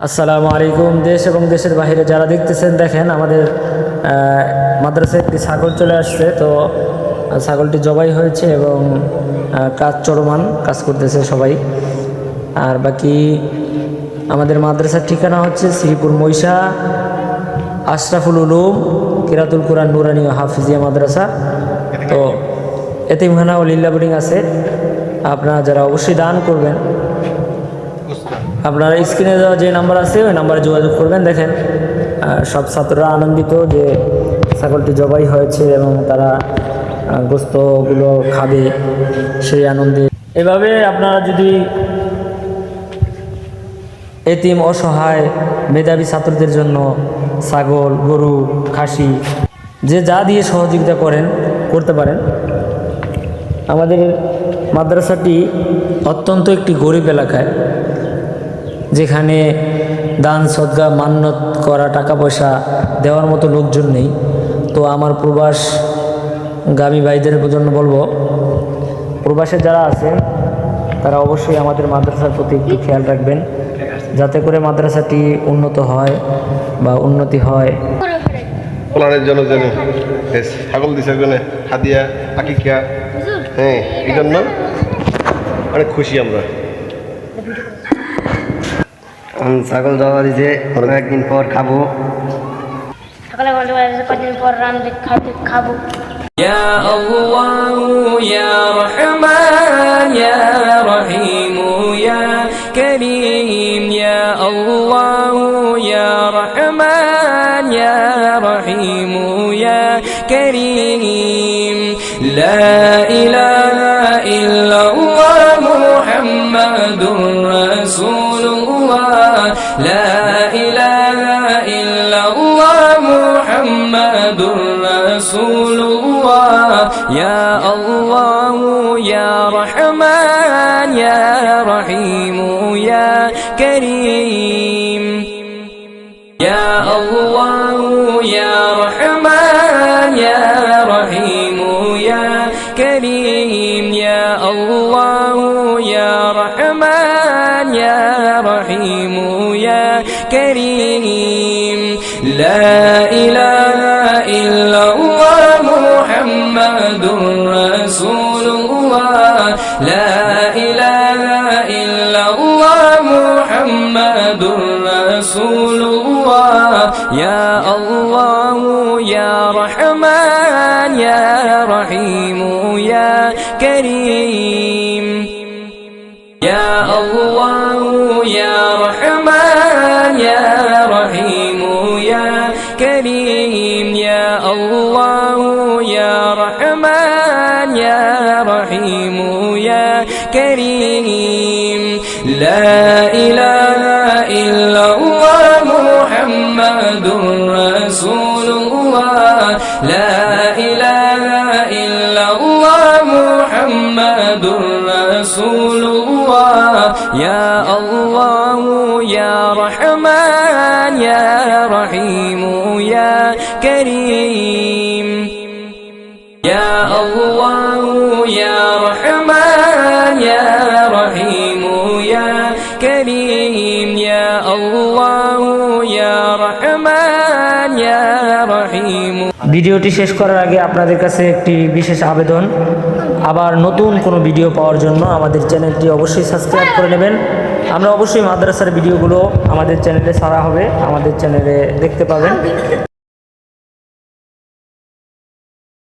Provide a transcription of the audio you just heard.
আসসালামু আলাইকুম। দেশ এবং দেশের বাইরে যারা দেখতেছেন, দেখেন আমাদের মাদ্রাসায় একটি ছাগল চলে আসছে। তো ছাগলটি জবাই হয়েছে এবং কাজ চলমান, কাজ করতেছে সবাই। আর বাকি আমাদের মাদ্রাসার ঠিকানা হচ্ছে শ্রীপুর মৈশা আশরাফুল উলুম কিরাতুল কুরআন নুরানি ও হাফিজিয়া মাদ্রাসা। তো এতিমখানা ও লিল্লা বোর্ডিং আছে। আপনারা যারা অবশ্যই দান করবেন, আপনারা স্ক্রিনে দেওয়া যে নাম্বার আছে ওই নাম্বারে যোগাযোগ করবেন। দেখেন সব ছাত্ররা আনন্দিত যে ছাগলটি জবাই হয়েছে এবং তারা গোস্তগুলো খাবে, সেই আনন্দে। এভাবে আপনারা যদি এতিম, অসহায়, মেধাবী ছাত্রদের জন্য ছাগল, গরু, খাসি যে যা দিয়ে সহযোগিতা করতে পারেন। আমাদের মাদ্রাসাটি অত্যন্ত একটি গরিব এলাকায়, যেখানে দান সদকা মান্নত করা, টাকা পয়সা দেওয়ার মতো লোকজন নেই। তো আমার প্রবাসগামী ভাইদের জন্য বলবো, প্রবাসে যারা আছেন তারা অবশ্যই আমাদের মাদ্রাসার প্রতি একটু খেয়াল রাখবেন, যাতে করে মাদ্রাসাটি উন্নত হয় বা উন্নতি হয়। প্লানের জন্য ছাগল দিছে হাদিয়া আকিকা, হ্যাঁ, এই জন্য অনেক খুশি আমরা। ছাগল জবা দিছে, একদিন পর খাবো। সকালে কয়েকদিন পর রান্না খাবো। يا الله يا رحمن يا رحيم يا كريم يا الله يا رحمن يا رحيم يا كريم لا إله إلا الله محمد رسول الله لا إله إلا الله محمد رسول الله يا الله يا رحمن يا رحيم يا كريم يا الله يا رحمن يا رحيم يا كريم يا الله يا رحمن يا رحيم يا كريم لا إله إلا الله محمد رسول الله لا إله إلا الله محمد رسول الله يا الله يا رحمن يا رحيم يا كريم يا الله يا رحمن يا رحيم يا كريم يا الله يا رحمن يا رحيم يا كريم لا إله إلا الله محمد رسول الله لا إله إلا الله محمد رسول الله يا الله يا رحمن يا رحيم يا كريم يا الله يا رحمن يا رحيم يا كريم يا الله يا رحمن يا رحيم। ভিডিওটি শেষ করার আগে আপনাদের কাছে একটি বিশেষ আবেদন, আবার নতুন কোনো ভিডিও পাওয়ার জন্য আমাদের চ্যানেলটি অবশ্যই সাবস্ক্রাইব করে নেবেন। আমরা অবশ্যই মাদ্রাসার ভিডিওগুলো আমাদের চ্যানেলে ছাড়া হবে, আমাদের চ্যানেলে দেখতে পাবেন।